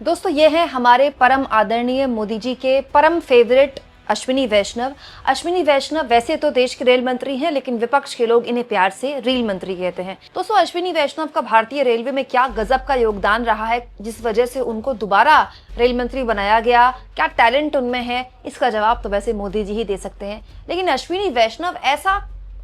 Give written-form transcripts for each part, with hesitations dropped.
दोस्तों ये हैं हमारे परम आदरणीय मोदी जी के परम फेवरेट अश्विनी वैष्णव। अश्विनी वैष्णव वैसे तो देश के रेल मंत्री हैं, लेकिन विपक्ष के लोग इन्हें प्यार से रेल मंत्री कहते हैं। दोस्तों अश्विनी वैष्णव का भारतीय रेलवे में क्या गजब का योगदान रहा है, जिस वजह से उनको दोबारा रेल मंत्री बनाया गया, क्या टैलेंट उनमें है, इसका जवाब तो वैसे मोदी जी ही दे सकते हैं। लेकिन अश्विनी वैष्णव ऐसा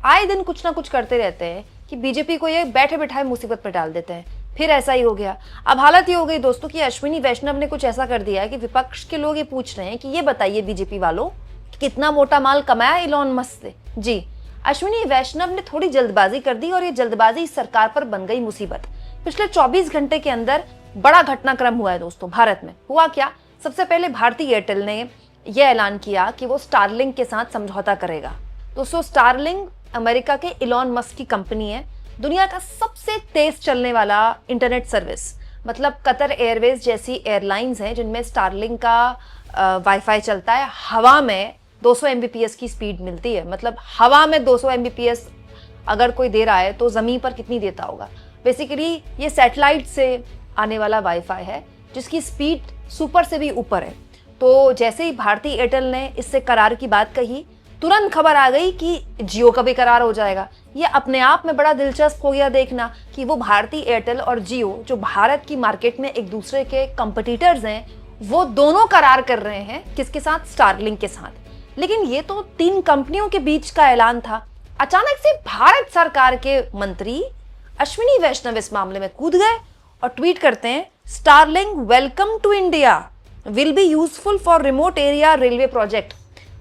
आए दिन कुछ ना कुछ करते रहते हैं कि बीजेपी को ये बैठे बैठाए मुसीबत में डाल देते हैं। फिर ऐसा ही हो गया। अब हालत ये हो गई दोस्तों कि अश्विनी वैष्णव ने कुछ ऐसा कर दिया है कि विपक्ष के लोग ये पूछ रहे हैं कि ये बताइए बीजेपी वालों कि कितना मोटा माल कमाया इलॉन मस्क से। जी, अश्विनी वैष्णव ने थोड़ी जल्दबाजी कर दी और ये जल्दबाजी इस सरकार पर बन गई मुसीबत। पिछले 24 घंटे के अंदर बड़ा घटनाक्रम हुआ है दोस्तों भारत में। हुआ क्या, सबसे पहले भारती एयरटेल ने यह ऐलान किया कि वो स्टारलिंक के साथ समझौता करेगा। दोस्तों स्टारलिंक अमेरिका के इलॉन मस्क की कंपनी है, दुनिया का सबसे तेज चलने वाला इंटरनेट सर्विस। मतलब कतर एयरवेज जैसी एयरलाइंस हैं जिनमें स्टारलिंक का वाईफाई चलता है। हवा में 200 एमबीपीएस की स्पीड मिलती है। मतलब हवा में 200 एमबीपीएस अगर कोई दे रहा है तो ज़मीन पर कितनी देता होगा। बेसिकली ये सैटेलाइट से आने वाला वाईफाई है जिसकी स्पीड सुपर से भी ऊपर है। तो जैसे ही भारती एयरटेल ने इससे करार की बात कही, तुरंत खबर आ गई कि जियो का भी करार हो जाएगा। ये अपने आप में बड़ा दिलचस्प हो गया देखना कि वो भारती एयरटेल और जियो जो भारत की मार्केट में एक दूसरे के कंपटीटर्स हैं, वो दोनों करार कर रहे हैं किसके साथ, स्टारलिंक के साथ। लेकिन ये तो 3 कंपनियों के बीच का ऐलान था। अचानक से भारत सरकार के मंत्री अश्विनी वैष्णव इस मामले में कूद गए और ट्वीट करते हैं, Starlink welcome to India, will be useful for remote area railway project.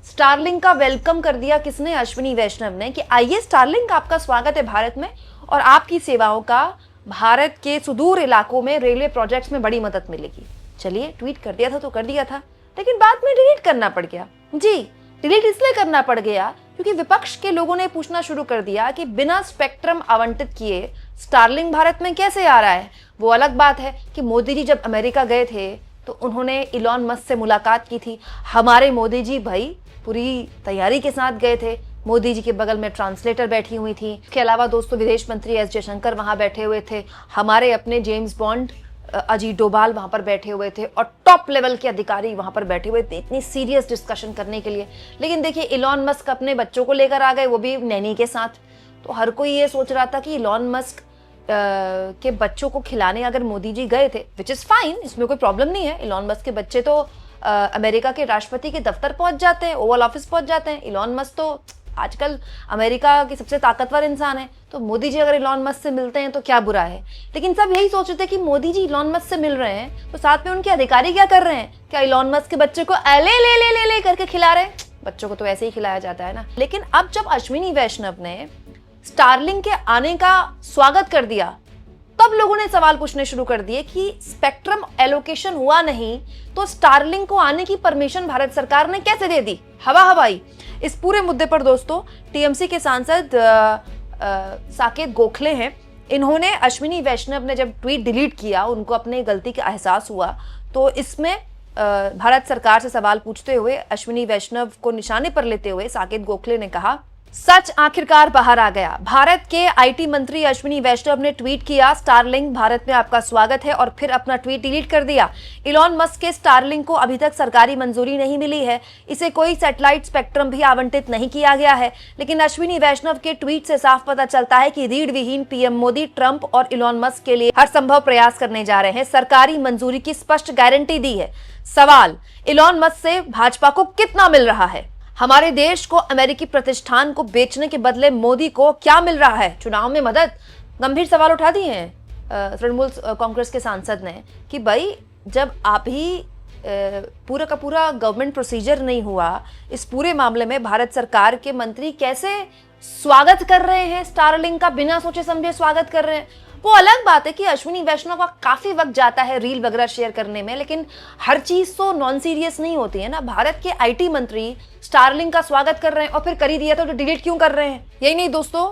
Starlink का वेलकम कर दिया किसने, अश्विनी वैष्णव ने, कि आइए स्टारलिंक, आपका स्वागत है भारत में और आपकी सेवाओं का भारत के सुदूर इलाकों में रेलवे प्रोजेक्ट्स में बड़ी मदद मिलेगी। चलिए, ट्वीट कर दिया था तो कर दिया था, लेकिन बाद में डिलीट करना पड़ गया। जी, डिलीट इसलिए करना पड़ गया क्योंकि विपक्ष के लोगों ने पूछना शुरू कर दिया कि बिना स्पेक्ट्रम आवंटित किए स्टारलिंक भारत में कैसे आ रहा है। वो अलग बात है कि मोदी जी जब अमेरिका गए थे तो उन्होंने इलॉन मस्क से मुलाकात की थी। हमारे मोदी जी भाई पूरी तैयारी के साथ गए थे। मोदी जी के बगल में ट्रांसलेटर बैठी हुई थी। इसके अलावा दोस्तों विदेश मंत्री एस जयशंकर वहां बैठे हुए थे। हमारे अपने जेम्स बॉन्ड अजीत डोभाल वहां पर बैठे हुए थे और टॉप लेवल के अधिकारी वहां पर बैठे हुए थे इतनी सीरियस डिस्कशन करने के लिए। लेकिन देखिए, इलॉन मस्क अपने बच्चों को लेकर आ गए, वो भी नैनी के साथ। तो हर कोई ये सोच रहा था कि इलॉन मस्क के बच्चों को खिलाने अगर मोदी जी गए थे, विच इज फाइन, इसमें कोई प्रॉब्लम नहीं है। इलॉन मस्क के बच्चे तो अमेरिका के राष्ट्रपति के दफ्तर पहुंच जाते हैं, ओवल ऑफिस पहुंच जाते हैं। इलॉन मस्क तो आजकल अमेरिका के सबसे ताकतवर इंसान है, तो मोदी जी अगर इलॉन मस्क से मिलते हैं तो क्या बुरा है। लेकिन सब यही सोच रहे थे कि मोदी जी इलॉन मस्क से मिल रहे हैं तो साथ में उनके अधिकारी क्या कर रहे हैं, क्या इलॉन मस्क के बच्चे को ले ले ले ले ले करके खिला रहे हैं। बच्चों को तो ऐसे ही खिलाया जाता है ना। लेकिन अब जब अश्विनी वैष्णव ने स्टारलिंक के आने का स्वागत कर दिया, तब लोगों ने सवाल पूछने शुरू कर दिए कि स्पेक्ट्रम एलोकेशन हुआ नहीं तो स्टारलिंक को आने की परमिशन भारत सरकार ने कैसे दे दी, हवा हवाई। इस पूरे मुद्दे पर दोस्तों टीएमसी के सांसद साकेत गोखले हैं। इन्होंने अश्विनी वैष्णव ने जब ट्वीट डिलीट किया, उनको अपनी गलती का एहसास हुआ, तो इसमें भारत सरकार से सवाल पूछते हुए अश्विनी वैष्णव को निशाने पर लेते हुए साकेत गोखले ने कहा, सच आखिरकार बाहर आ गया। भारत के आईटी मंत्री अश्विनी वैष्णव ने ट्वीट किया, स्टारलिंक भारत में आपका स्वागत है, और फिर अपना ट्वीट डिलीट कर दिया। इलॉन मस्क के स्टारलिंक को अभी तक सरकारी मंजूरी नहीं मिली है, इसे कोई सैटेलाइट स्पेक्ट्रम भी आवंटित नहीं किया गया है। लेकिन अश्विनी वैष्णव के ट्वीट से साफ पता चलता है कि रीढ़ विहीन पीएम मोदी ट्रंप और इलॉन मस्क के लिए हर संभव प्रयास करने जा रहे हैं। सरकारी मंजूरी की स्पष्ट गारंटी दी है। सवाल, इलॉन मस्क से भाजपा को कितना मिल रहा है? हमारे देश को अमेरिकी प्रतिष्ठान को बेचने के बदले मोदी को क्या मिल रहा है? चुनाव में मदद? गंभीर सवाल उठा दिए हैं तृणमूल कांग्रेस के सांसद ने कि भाई, जब आप ही पूरा का पूरा गवर्नमेंट प्रोसीजर नहीं हुआ, इस पूरे मामले में भारत सरकार के मंत्री कैसे स्वागत कर रहे हैं स्टारलिंक का, बिना सोचे समझे स्वागत कर रहे हैं। वो अलग बात है कि अश्विनी वैष्णव का काफी वक्त जाता है रील वगैरह शेयर करने में, लेकिन हर चीज तो नॉन सीरियस नहीं होती है ना। भारत के आईटी मंत्री स्टारलिंक का स्वागत कर रहे हैं और फिर कर ही दिया तो डिलीट क्यों कर रहे हैं? यही नहीं दोस्तों,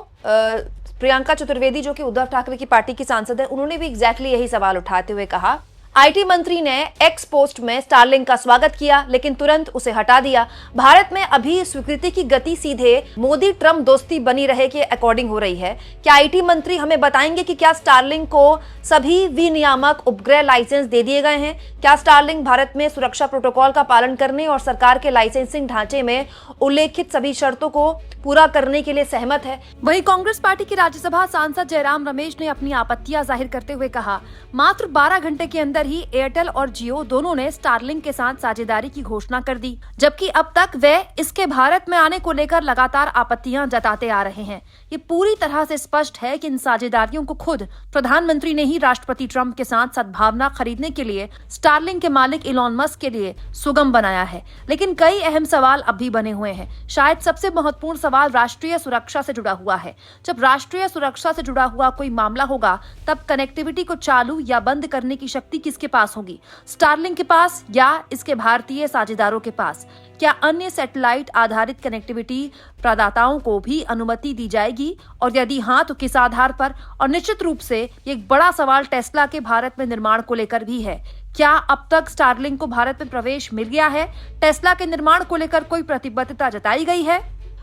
प्रियंका चतुर्वेदी जो कि उद्धव ठाकरे की पार्टी की सांसद है, उन्होंने भी एग्जैक्टली यही सवाल उठाते हुए कहा, आईटी मंत्री ने एक्स पोस्ट में स्टारलिंक का स्वागत किया, लेकिन तुरंत उसे हटा दिया। भारत में अभी स्वीकृति की गति सीधे मोदी ट्रंप दोस्ती बनी रहे के अकॉर्डिंग हो रही है। क्या आईटी मंत्री हमें बताएंगे कि क्या स्टारलिंक को सभी विनियामक उपग्रह लाइसेंस दे दिए गए हैं? क्या स्टारलिंक भारत में सुरक्षा प्रोटोकॉल का पालन करने और सरकार के लाइसेंसिंग ढांचे में उल्लेखित सभी शर्तों को पूरा करने के लिए सहमत है? वहीं कांग्रेस पार्टी के राज्यसभा सांसद जयराम रमेश ने अपनी आपत्तियां जाहिर करते हुए कहा, मात्र 12 घंटे के अंदर ही एयरटेल और जियो दोनों ने स्टारलिंक के साथ साझेदारी की घोषणा कर दी, जबकि अब तक वे इसके भारत में आने को लेकर लगातार आपत्तियां जताते आ रहे हैं। ये पूरी तरह से स्पष्ट है कि इन साझेदारियों को खुद प्रधानमंत्री ने ही राष्ट्रपति ट्रंप के साथ सद्भावना खरीदने के लिए स्टारलिंक के मालिक इलॉन मस्क के लिए सुगम बनाया है। लेकिन कई अहम सवाल अब भी बने हुए हैं। शायद सबसे महत्वपूर्ण सवाल राष्ट्रीय सुरक्षा से जुड़ा हुआ है। जब राष्ट्रीय सुरक्षा से जुड़ा हुआ कोई मामला होगा, तब कनेक्टिविटी को चालू या बंद करने की शक्ति किसके पास होगी? स्टारलिंक के पास या इसके भारतीय साझेदारों के पास? क्या अन्य सैटेलाइट आधारित कनेक्टिविटी प्रदाताओं को भी अनुमति दी जाएगी, और यदि हाँ तो किस आधार पर? और निश्चित रूप से एक बड़ा सवाल टेस्ला के भारत में निर्माण को लेकर भी है। क्या अब तक स्टारलिंक को भारत में प्रवेश मिल गया है? टेस्ला के निर्माण को लेकर कोई प्रतिबद्धता जताई गई है?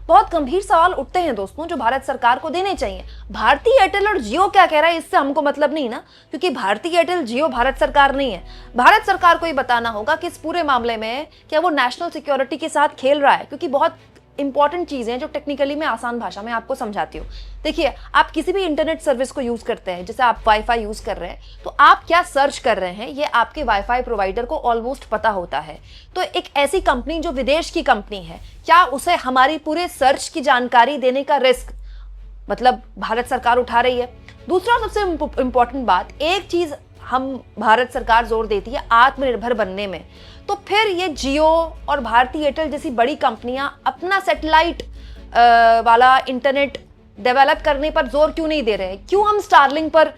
बहुत गंभीर सवाल उठते हैं दोस्तों, जो भारत सरकार को देने चाहिए। भारतीय एयरटेल और जियो क्या कह रहा है इससे हमको मतलब नहीं ना, क्योंकि भारतीय एयरटेल जियो भारत सरकार नहीं है। भारत सरकार को ये बताना होगा कि इस पूरे मामले में क्या वो नेशनल सिक्योरिटी के साथ खेल रहा है, क्योंकि बहुत इंपॉर्टेंट चीजें हैं जो टेक्निकली मैं आसान भाषा में आपको समझाती हूँ। देखिए, आप किसी भी इंटरनेट सर्विस को यूज करते हैं, जैसे आप वाईफाई यूज कर रहे हैं, तो आप क्या सर्च कर रहे हैं ये आपके वाईफाई प्रोवाइडर को ऑलमोस्ट पता होता है। तो एक ऐसी कंपनी जो विदेश की कंपनी है, क्या उसे हमारी पूरे सर्च की जानकारी देने का रिस्क मतलब भारत सरकार उठा रही है? दूसरा सबसे इंपॉर्टेंट बात, एक चीज हम भारत सरकार जोर देती है आत्मनिर्भर बनने में, तो फिर ये जियो और भारती एयरटेल जैसी बड़ी कंपनियां अपना सैटेलाइट वाला इंटरनेट डेवलप करने पर जोर क्यों नहीं दे रहे? क्यों हम स्टारलिंक पर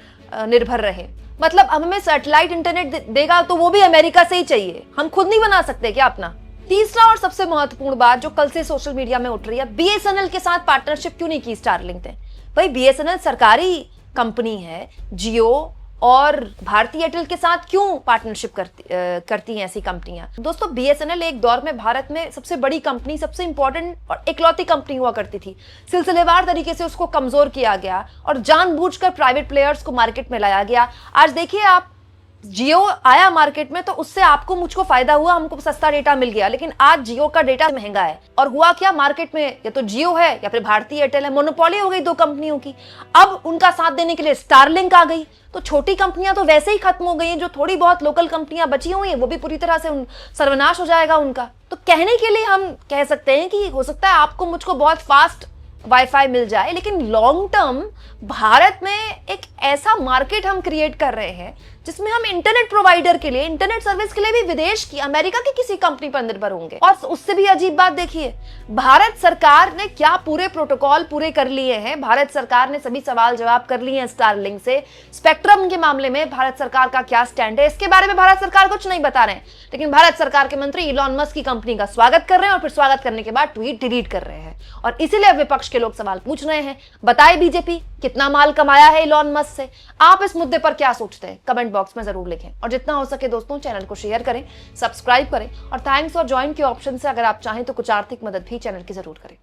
निर्भर रहे? मतलब अब हमें सैटेलाइट इंटरनेट देगा तो वो भी अमेरिका से ही चाहिए, हम खुद नहीं बना सकते क्या अपना? तीसरा और सबसे महत्वपूर्ण बात जो कल से सोशल मीडिया में उठ रही है, बीएसएनएल के साथ पार्टनरशिप क्यों नहीं की स्टारलिंक ने? भाई बीएसएनएल सरकारी कंपनी है, जियो और भारती एयरटेल के साथ क्यों पार्टनरशिप करती हैं ऐसी कंपनियां? दोस्तों, बीएसएनएल एक दौर में भारत में सबसे बड़ी कंपनी, सबसे इंपॉर्टेंट और इकलौती कंपनी हुआ करती थी। सिलसिलेवार तरीके से उसको कमजोर किया गया और जानबूझकर प्राइवेट प्लेयर्स को मार्केट में लाया गया। आज देखिए, आप जियो आया मार्केट में तो उससे आपको मुझको फायदा हुआ, हमको सस्ता डेटा मिल गया, लेकिन आज जियो का डेटा महंगा है। और हुआ क्या, मार्केट में या तो जियो है या फिर भारती एयरटेल है, मोनोपोली हो गई दो कंपनियों की। अब उनका साथ देने के लिए स्टारलिंक आ गई, तो छोटी कंपनियां तो वैसे ही खत्म हो गई हैं। जो थोड़ी बहुत लोकल कंपनियां बची हुई हैं वो भी पूरी तरह से सर्वनाश हो जाएगा उनका। तो कहने के लिए हम कह सकते हैं कि हो सकता है आपको मुझको बहुत फास्ट वाईफाई मिल जाए, लेकिन लॉन्ग टर्म भारत में एक ऐसा मार्केट हम क्रिएट कर रहे हैं जिसमें हम इंटरनेट प्रोवाइडर के लिए, इंटरनेट सर्विस के लिए भी विदेश की, अमेरिका की किसी कंपनी पर निर्भर होंगे। और उससे भी अजीब बात देखिए, भारत सरकार ने क्या पूरे प्रोटोकॉल पूरे कर लिए हैं। भारत सरकार ने सभी सवाल जवाब कर लिए हैं स्टारलिंक से। स्पेक्ट्रम के मामले में भारत सरकार का क्या स्टैंड है, इसके बारे में भारत सरकार कुछ नहीं बता रहे हैं, लेकिन भारत सरकार के मंत्री इलॉन मस्क की कंपनी का स्वागत कर रहे हैं और फिर स्वागत करने के बाद ट्वीट डिलीट कर रहे हैं। और इसीलिए विपक्ष के लोग सवाल पूछ रहे हैं, बताए बीजेपी कितना माल कमाया है इलॉन मस्क से? आप इस मुद्दे पर क्या सोचते हैं? कमेंट बॉक्स में जरूर लिखें, और जितना हो सके दोस्तों चैनल को शेयर करें, सब्सक्राइब करें, और थैंक्स और ज्वाइन के ऑप्शन से अगर आप चाहें तो कुछ आर्थिक मदद भी चैनल की जरूर करें।